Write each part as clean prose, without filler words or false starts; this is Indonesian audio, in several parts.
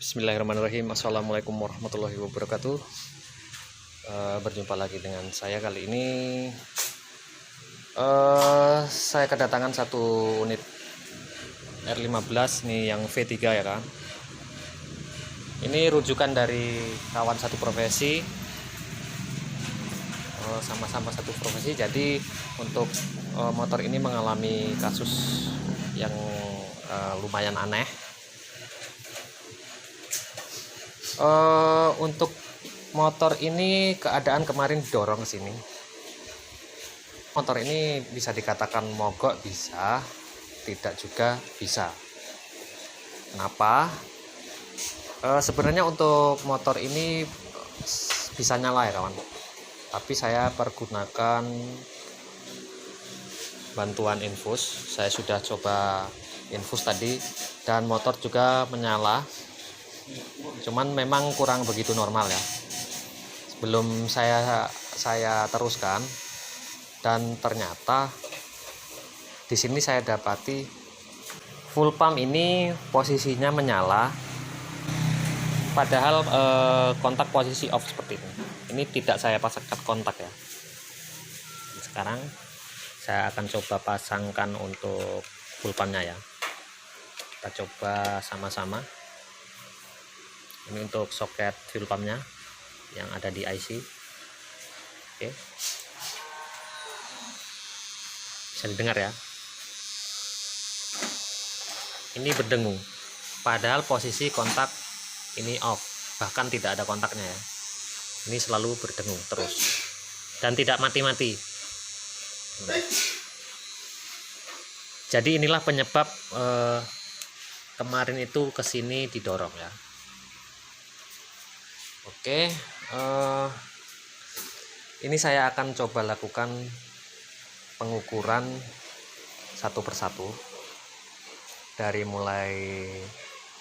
Bismillahirrahmanirrahim. Assalamualaikum warahmatullahi wabarakatuh. Berjumpa lagi dengan saya. Kali ini saya kedatangan satu unit R15 nih, yang V3 ya kan. Ini rujukan dari kawan satu profesi, sama-sama satu profesi. Jadi untuk motor ini mengalami kasus yang lumayan aneh. Untuk motor ini keadaan kemarin didorong ke sini. Motor ini bisa dikatakan mogok, bisa, tidak juga bisa. Kenapa? Sebenarnya untuk motor ini bisa nyala ya kawan, tapi saya pergunakan bantuan infus. Saya sudah coba infus tadi dan motor juga menyala, cuman memang kurang begitu normal ya. Sebelum saya teruskan, dan ternyata di sini saya dapati full pump ini posisinya menyala, padahal kontak posisi off seperti ini. Ini tidak saya pasangkan kontak ya. Sekarang saya akan coba pasangkan untuk full pumpnya ya. Kita coba sama-sama. Ini untuk soket fuel pumpnya yang ada di IC. Oke, bisa didengar ya, ini berdengung, padahal posisi kontak ini off, bahkan tidak ada kontaknya ya. Ini selalu berdengung terus dan tidak mati-mati. Jadi inilah penyebab kemarin itu kesini didorong ya. Oke, ini saya akan coba lakukan pengukuran satu persatu, dari mulai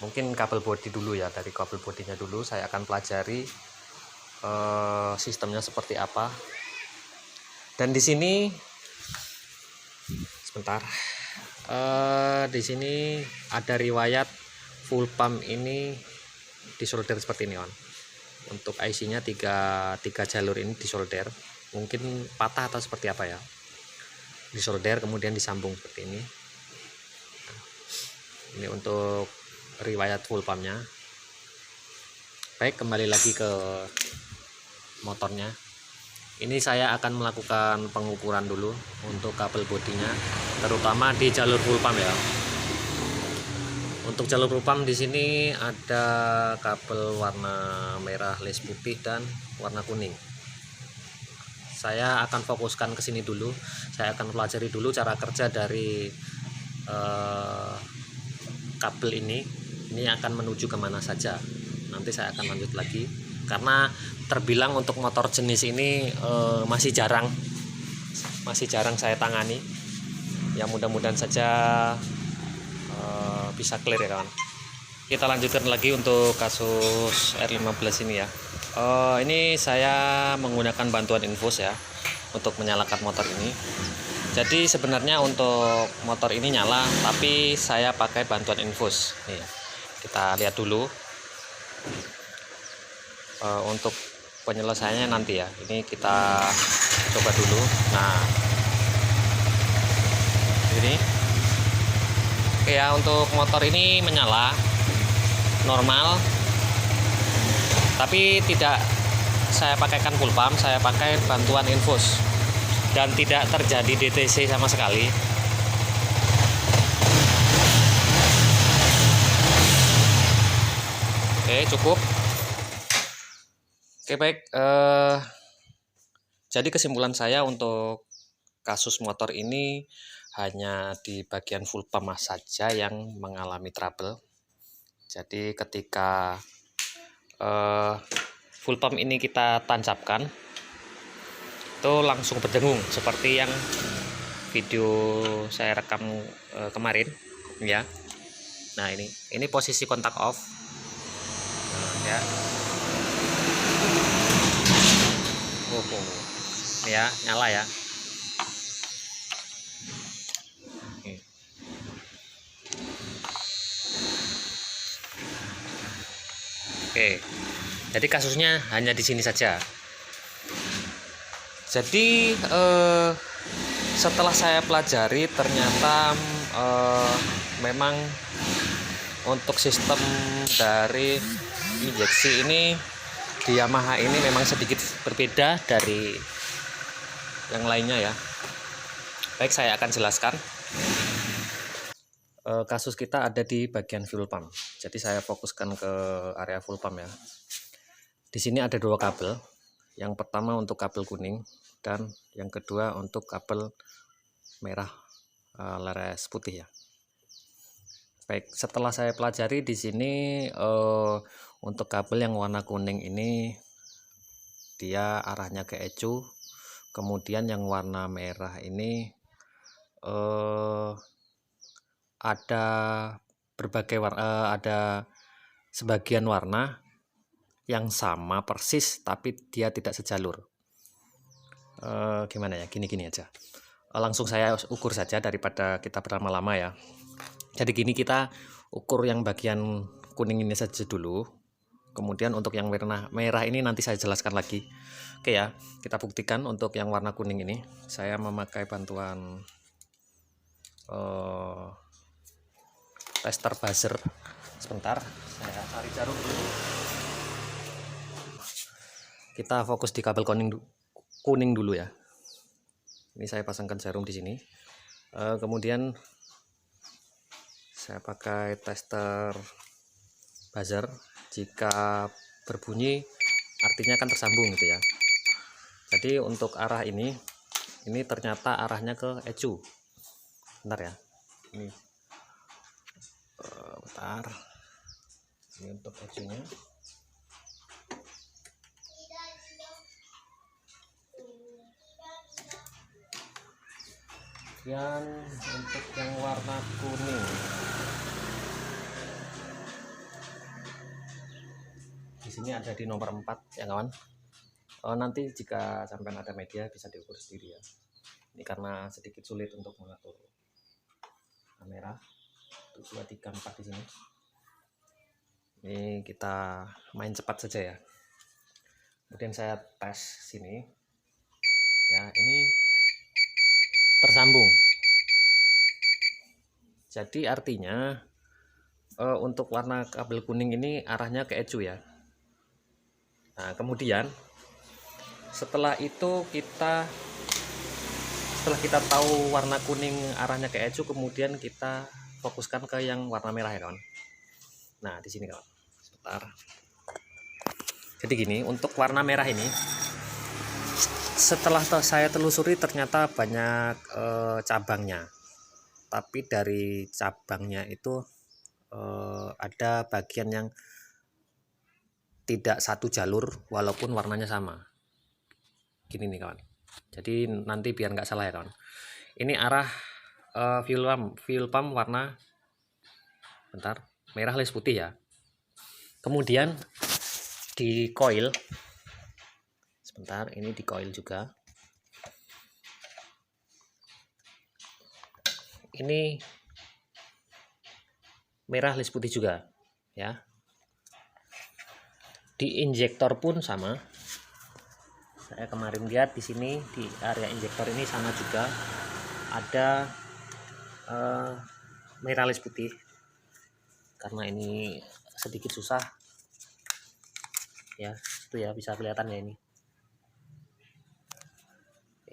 mungkin kabel bodi dulu ya. Dari kabel bodinya dulu saya akan pelajari sistemnya seperti apa. Dan di sini sebentar, di sini ada riwayat full pump ini disolder seperti ini on. Untuk IC-nya tiga jalur ini disolder, mungkin patah atau seperti apa ya. Disolder kemudian disambung seperti ini. Ini untuk riwayat full pumpnya. Baik, kembali lagi ke motornya. Ini saya akan melakukan pengukuran dulu untuk kabel bodinya, terutama di jalur full pump ya. Untuk jalur full pump di sini ada kabel warna merah les putih dan warna kuning. Saya akan fokuskan ke sini dulu. Saya akan pelajari dulu cara kerja dari kabel ini. Ini akan menuju kemana saja. Nanti saya akan lanjut lagi, karena terbilang untuk motor jenis ini masih jarang saya tangani. Ya mudah-mudahan saja bisa clear ya kawan. Kita lanjutkan lagi untuk kasus R15 ini ya. Ini saya menggunakan bantuan infus ya untuk menyalakan motor ini. Jadi sebenarnya untuk motor ini nyala, tapi saya pakai bantuan infus. Nih, kita lihat dulu. Untuk penyelesaiannya nanti ya. Ini kita coba dulu. Nah, ini oke ya. Untuk motor ini menyala normal, tapi tidak saya pakaikan full pump, saya pakai bantuan infus dan tidak terjadi DTC sama sekali. Oke, cukup. Oke, baik. Jadi kesimpulan saya untuk kasus motor ini hanya di bagian full pump saja yang mengalami trouble. Jadi ketika full pump ini kita tancapkan, itu langsung berdengung seperti yang video saya rekam kemarin ya. Nah, ini posisi kontak off. Nah, ya. Ya, nyala ya. Oke. Oke, jadi kasusnya hanya di sini saja. Jadi setelah saya pelajari ternyata memang untuk sistem dari injeksi ini di Yamaha ini memang sedikit berbeda dari yang lainnya ya. Baik, saya akan jelaskan. Kasus kita ada di bagian fuel pump. Jadi saya fokuskan ke area fuel pump ya. Di sini ada dua kabel. Yang pertama untuk kabel kuning dan yang kedua untuk kabel merah leres putih ya. Baik, setelah saya pelajari di sini untuk kabel yang warna kuning ini dia arahnya ke ECU. Kemudian yang warna merah ini ada berbagai warna, ada sebagian warna yang sama persis tapi dia tidak sejalur. Gimana ya, gini aja, langsung saya ukur saja daripada kita berlama-lama ya. Jadi gini, kita ukur yang bagian kuning ini saja dulu, kemudian untuk yang warna merah ini nanti saya jelaskan lagi. Oke ya, kita buktikan. Untuk yang warna kuning ini saya memakai bantuan tester buzzer. Sebentar, saya cari jarum dulu. Kita fokus di kabel kuning dulu ya. Ini saya pasangkan jarum di sini. Kemudian saya pakai tester buzzer. Jika berbunyi artinya kan tersambung gitu ya. Jadi untuk arah ini ternyata arahnya ke ECU. Bentar ya. Ini bentar. Ini untuk ECU-nya. Dan untuk yang warna kuning di sini ada di nomor 4 ya kawan. Nanti jika sampai ada media bisa diukur sendiri ya. Ini karena sedikit sulit untuk mengatur kamera. 2, 3, 4 di sini. Ini kita main cepat saja ya. Kemudian saya tes sini ya, ini tersambung. Jadi artinya untuk warna kabel kuning ini arahnya ke ECU ya. Nah, kemudian setelah kita tahu warna kuning arahnya ke ECU, kemudian kita fokuskan ke yang warna merah ya kawan. Nah, di sini kawan. Sebentar. Jadi gini, untuk warna merah ini setelah saya telusuri ternyata banyak cabangnya. Tapi dari cabangnya itu ada bagian yang tidak satu jalur walaupun warnanya sama. Gini nih kawan. Jadi nanti biar nggak salah ya kawan. Ini arah fuel pump warna merah les putih ya. Kemudian di coil, sebentar, ini di coil juga. Ini merah les putih juga ya. Di injektor pun sama. Saya kemarin lihat di sini di area injektor ini sama juga ada merah les putih. Karena ini sedikit susah ya, itu ya bisa kelihatan ya ini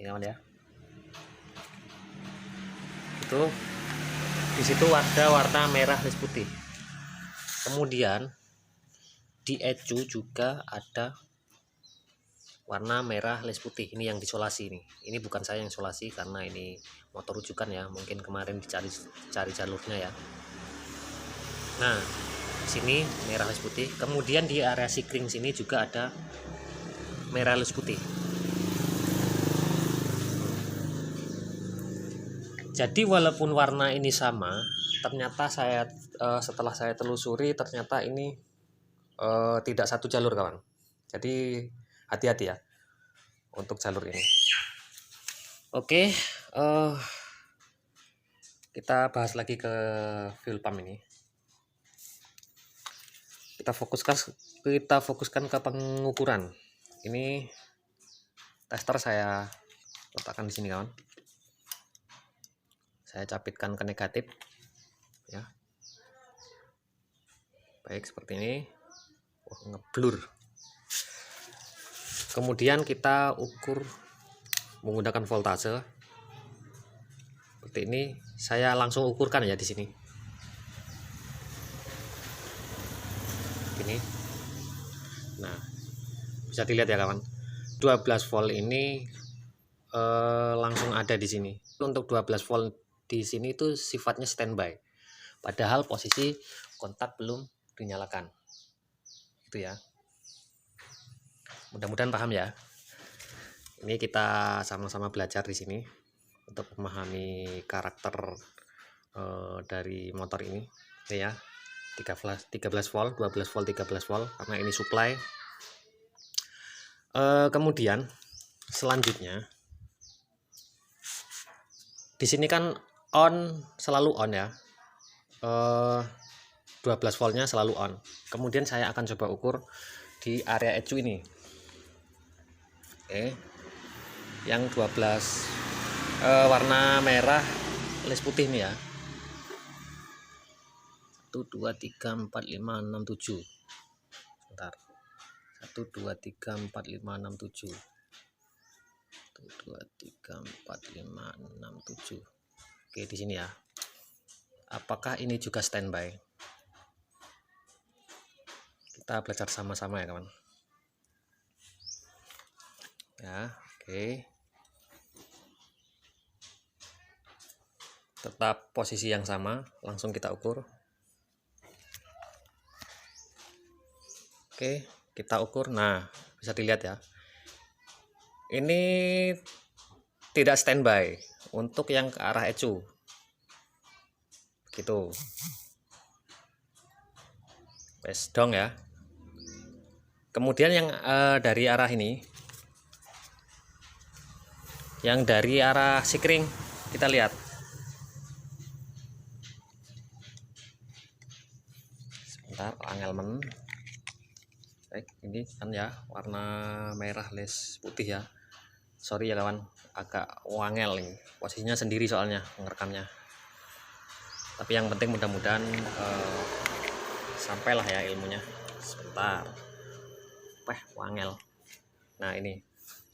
kawan ya. Itu di situ ada warna merah les putih. Kemudian di ECU juga ada warna merah les putih. Ini yang disolasi nih. Ini bukan saya yang solasi karena ini motor rujukan ya. Mungkin kemarin dicari jalurnya ya. Nah, sini merah les putih. Kemudian di area sikring sini juga ada merah les putih. Jadi walaupun warna ini sama, ternyata setelah saya telusuri ternyata ini tidak satu jalur kawan. Jadi hati-hati ya untuk jalur ini. Oke, kita bahas lagi ke fuel pump ini. kita fokuskan ke pengukuran. Ini tester saya letakkan di sini, kawan. Saya capitkan ke negatif ya. Baik, seperti ini. Wah, ngeblur. Kemudian kita ukur menggunakan voltase. Seperti ini, saya langsung ukurkan ya di sini. Ini. Nah, bisa dilihat ya, kawan. 12 volt ini langsung ada di sini. Untuk 12 volt di sini itu sifatnya standby. Padahal posisi kontak belum dinyalakan. Itu ya. Mudah-mudahan paham ya. Ini kita sama-sama belajar di sini untuk memahami karakter dari motor ini. Ini ya. 13 volt, 12 volt, 13 volt karena ini supply. Kemudian selanjutnya di sini kan on, selalu on ya. 12 voltnya selalu on. Kemudian saya akan coba ukur di area ECU ini. Oke. Yang 12 warna merah les putih nih ya. 1 2 3 4 5 6 7. Sebentar. 1 2 3 4 5 6 7. 1 2 3 4 5 6 7. Oke, di sini ya. Apakah ini juga standby? Kita belajar sama-sama ya, kawan. Ya, oke. Tetap posisi yang sama, langsung kita ukur. Oke, kita ukur. Nah, bisa dilihat ya. Ini tidak standby untuk yang ke arah ECU. Gitu. Wes dong ya. Kemudian yang dari arah ini, yang dari arah sikring, kita lihat. Sebentar, angelmen. Baik, ini kan ya warna merah les putih ya. Sorry ya kawan, agak wangel nih. Posisinya sendiri soalnya ngerekamnya. Tapi yang penting mudah-mudahan sampailah ya ilmunya. Sebentar. Wangel. Nah, ini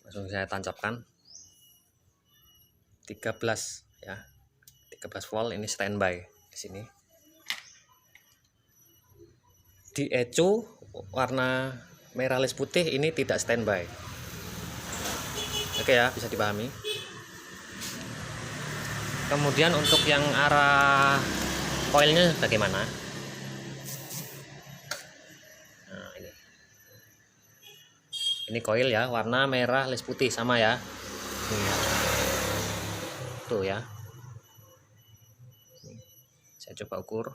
langsung saya tancapkan. 13 ya. 13 volt ini standby di sini. Di ECU warna merah les putih ini tidak standby. Oke ya, bisa dipahami. Kemudian untuk yang arah koilnya bagaimana? Nah, ini koil ya, warna merah les putih sama ya. Tuh ya. Saya coba ukur.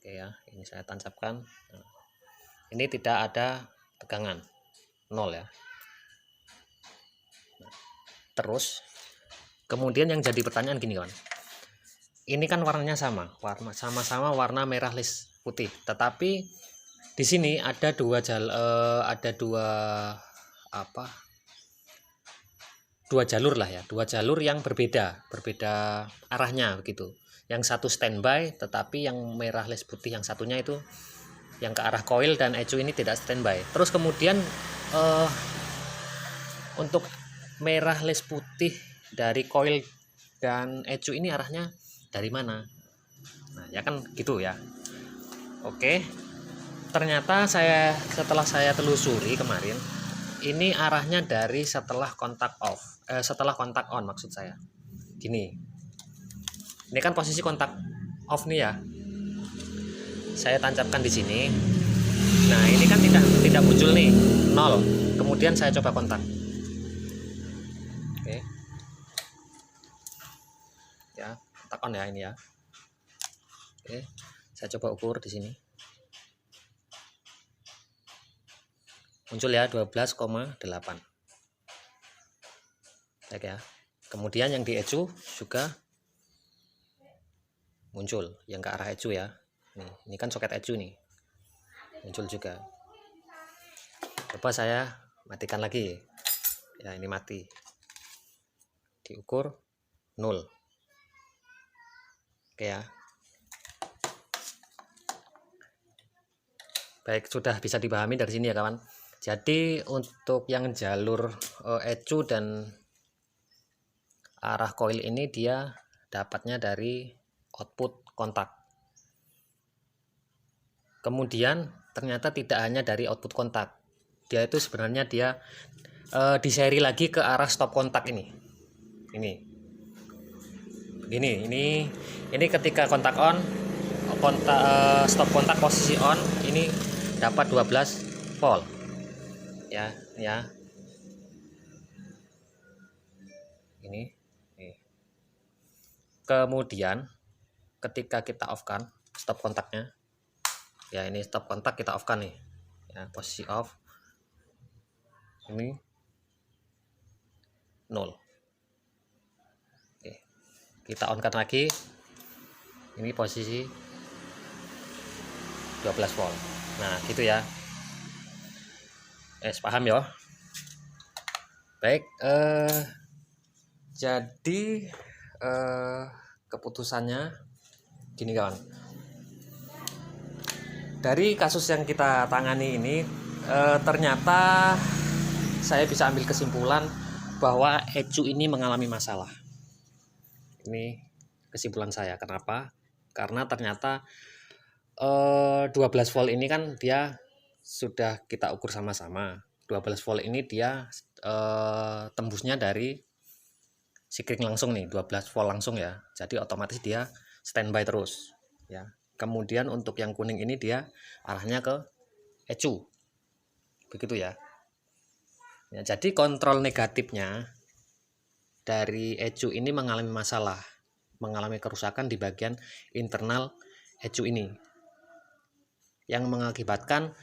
Oke ya, ini saya tancapkan. Nah, ini tidak ada tegangan, 0 ya. Nah, terus kemudian yang jadi pertanyaan gini, kawan. Ini kan warnanya sama-sama warna merah les putih, tetapi di sini ada dua jalur lah ya, dua jalur yang berbeda arahnya begitu. Yang satu standby, tetapi yang merah les putih yang satunya itu yang ke arah koil dan ECU ini tidak standby. Terus kemudian untuk merah les putih dari koil dan ECU ini arahnya dari mana? Nah, ya kan gitu ya. Oke. Ternyata setelah saya telusuri kemarin, ini arahnya dari setelah kontak on maksud saya. Gini. Ini kan posisi kontak off nih ya. Saya tancapkan di sini. Nah, ini kan tidak muncul nih, 0. Kemudian saya coba kontak. Oke. Ya, kontak on ya ini ya. Oke. Saya coba ukur di sini. Muncul ya 12,8. Baik ya. Kemudian yang di ECU juga muncul yang ke arah ecu ya. Ini kan soket ecu nih, muncul juga. Coba saya matikan lagi ya, ini mati, diukur 0. Oke ya, baik, sudah bisa dipahami dari sini ya kawan. Jadi untuk yang jalur ecu dan arah koil ini dia dapatnya dari output kontak. Kemudian ternyata tidak hanya dari output kontak, dia itu sebenarnya dia diseri lagi ke arah stop kontak ini. Ini ketika kontak on, stop kontak posisi on, ini dapat 12 volt ya. Ini. Kemudian ketika kita off kan stop kontaknya ya, ini stop kontak kita off kan nih ya, posisi off, ini 0. Oke, kita on kan lagi, ini posisi 12 volt. Nah gitu ya, paham ya. Baik, jadi keputusannya gini kawan, dari kasus yang kita tangani ini ternyata saya bisa ambil kesimpulan bahwa ecu ini mengalami masalah. Ini kesimpulan saya. Kenapa? Karena ternyata 12 volt ini kan dia sudah kita ukur sama-sama. 12 volt ini dia tembusnya dari sikring langsung nih, 12 volt langsung ya. Jadi otomatis dia standby terus ya. Kemudian untuk yang kuning ini dia arahnya ke ecu. Begitu ya. Ya, jadi kontrol negatifnya dari ecu ini mengalami masalah, mengalami kerusakan di bagian internal ecu ini, yang mengakibatkan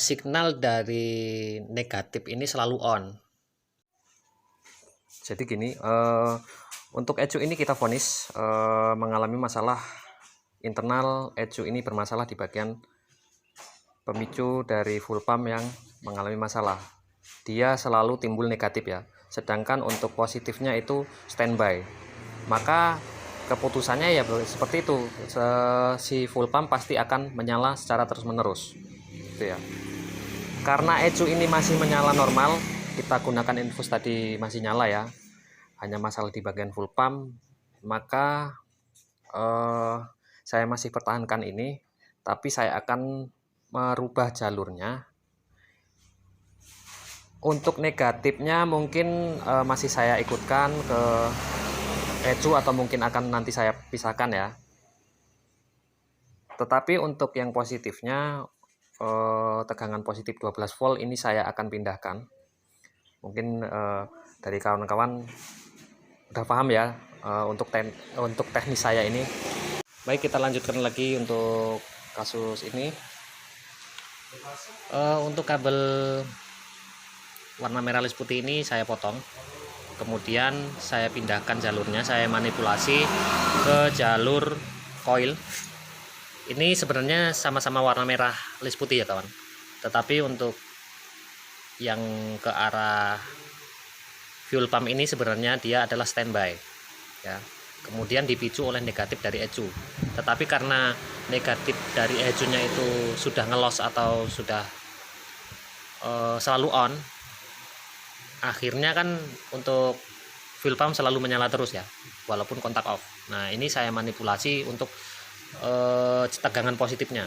signal dari negatif ini selalu on. Jadi gini, untuk ecu ini kita vonis mengalami masalah internal ecu ini, bermasalah di bagian pemicu dari full pump yang mengalami masalah. Dia selalu timbul negatif ya, sedangkan untuk positifnya itu standby. Maka keputusannya ya seperti itu, si full pump pasti akan menyala secara terus menerus gitu ya. Karena ecu ini masih menyala normal, kita gunakan infus tadi masih nyala ya, hanya masalah di bagian full pump, maka saya masih pertahankan ini, tapi saya akan merubah jalurnya. Untuk negatifnya mungkin masih saya ikutkan ke ecu atau mungkin akan nanti saya pisahkan ya. Tetapi untuk yang positifnya, tegangan positif 12 volt ini saya akan pindahkan. Mungkin dari kawan-kawan udah paham ya untuk teknis saya ini. Baik, kita lanjutkan lagi untuk kasus ini. Untuk kabel warna merah lis putih ini saya potong, kemudian saya pindahkan jalurnya, saya manipulasi ke jalur coil. Ini sebenarnya sama-sama warna merah lis putih ya kawan, tetapi untuk yang ke arah fuel pump ini sebenarnya dia adalah standby ya, kemudian dipicu oleh negatif dari ecu. Tetapi karena negatif dari ecunya itu sudah ngelos atau sudah selalu on, akhirnya kan untuk fuel pump selalu menyala terus ya, walaupun kontak off. Nah ini saya manipulasi untuk tegangan positifnya,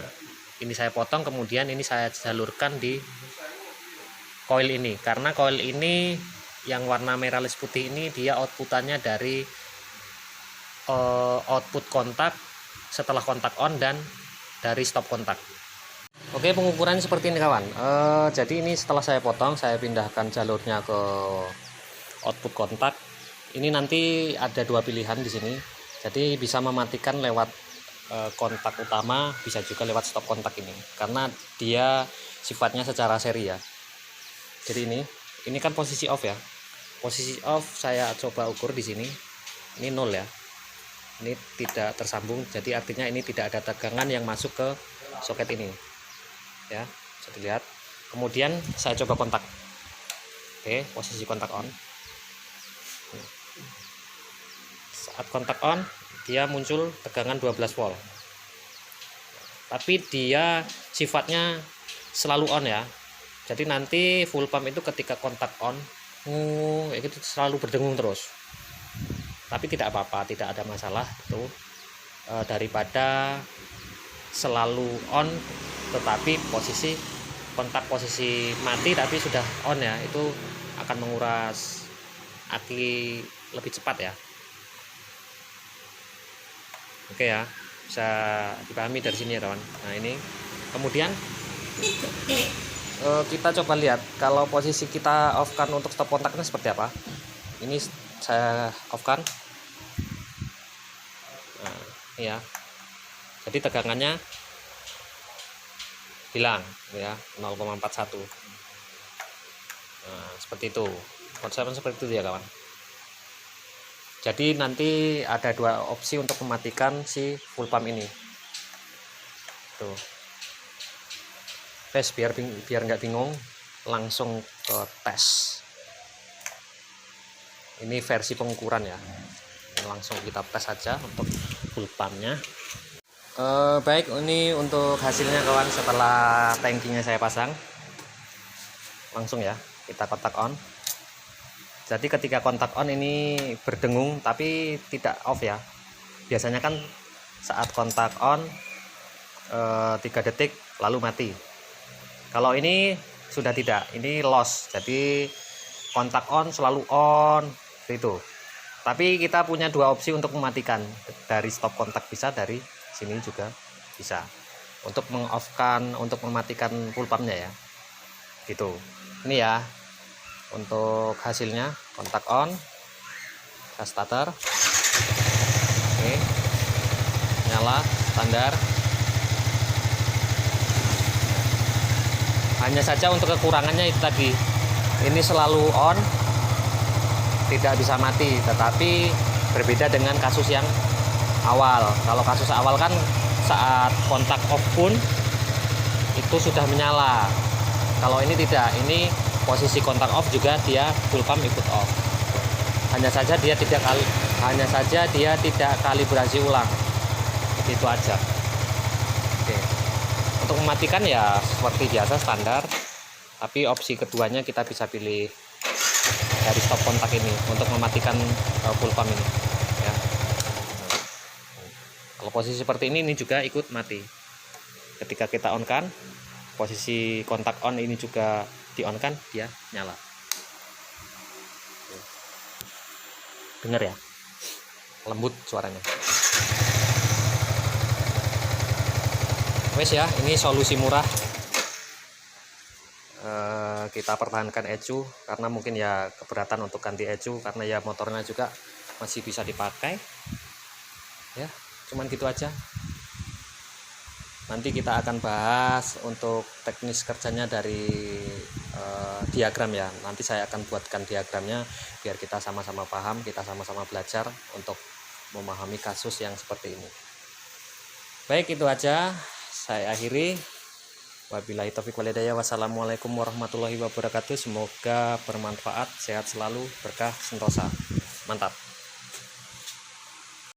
ini saya potong, kemudian ini saya jalurkan di coil ini, karena coil ini yang warna merah lis putih ini dia outputannya dari output kontak setelah kontak on dan dari stop kontak. Oke, pengukurannya seperti ini kawan. Jadi ini setelah saya potong, saya pindahkan jalurnya ke output kontak. Ini nanti ada dua pilihan di sini. Jadi bisa mematikan lewat kontak utama, bisa juga lewat stop kontak ini, karena dia sifatnya secara seri ya. Jadi ini kan posisi off ya. Posisi off saya coba ukur di sini. Ini 0 ya. ini tidak tersambung, jadi artinya ini tidak ada tegangan yang masuk ke soket ini ya, bisa dilihat. Kemudian saya coba kontak. Oke, posisi kontak on. Saat kontak on dia muncul tegangan 12 volt, tapi dia sifatnya selalu on ya, jadi nanti full pump itu ketika kontak on itu selalu berdengung terus. Tapi tidak apa-apa, tidak ada masalah itu, daripada selalu on tetapi posisi mati tapi sudah on ya, itu akan menguras aki lebih cepat ya. Oke ya, bisa dipahami dari sini ya kawan. Nah ini kemudian kita coba lihat kalau posisi kita off kan untuk stop kontaknya seperti apa. Ini saya off kan. Nah, ya. Jadi tegangannya hilang ya, 0,41. Nah, seperti itu. Konsepnya seperti itu ya kawan. Jadi nanti ada dua opsi untuk mematikan si full pump ini. Tuh. Tes biar nggak bingung, langsung ke tes. Ini versi pengukuran ya. Langsung kita tes saja untuk full pumpnya. Baik, ini untuk hasilnya kawan setelah tankinya saya pasang. Langsung ya, kita kontak on. Jadi ketika kontak on ini berdengung tapi tidak off ya. Biasanya kan saat kontak on 3 detik lalu mati. Kalau ini sudah tidak, ini loss. Jadi kontak on selalu on itu. Tapi kita punya dua opsi untuk mematikan, dari stop kontak bisa, dari sini juga bisa. Untuk mengoffkan, untuk mematikan full pumpnya ya. Gitu. Ini ya. Untuk hasilnya kontak on, gas starter, oke, nyala standar. Hanya saja untuk kekurangannya itu tadi, ini selalu on, tidak bisa mati, tetapi berbeda dengan kasus yang awal. Kalau kasus awal kan saat kontak off pun itu sudah menyala. Kalau ini tidak, ini posisi kontak off juga dia full pump ikut off. Hanya saja dia tidak kalibrasi ulang. Itu aja. Oke. Untuk mematikan ya seperti biasa standar. Tapi opsi keduanya kita bisa pilih dari stop kontak ini untuk mematikan full pump ini. Ya. Kalau posisi seperti ini juga ikut mati. Ketika kita on kan, posisi kontak on ini juga di on kan, dia nyala. Dengar ya, lembut suaranya. Wes ya, ini solusi murah. Kita pertahankan ECU karena mungkin ya keberatan untuk ganti ECU karena ya motornya juga masih bisa dipakai. Ya, cuman gitu aja. Nanti kita akan bahas untuk teknis kerjanya dari diagram ya. Nanti saya akan buatkan diagramnya biar kita sama-sama paham, kita sama-sama belajar untuk memahami kasus yang seperti ini. Baik, itu aja saya akhiri. Wabillahi taufiq wal hidayah. Wassalamualaikum warahmatullahi wabarakatuh. Semoga bermanfaat, sehat selalu, berkah sentosa. Mantap.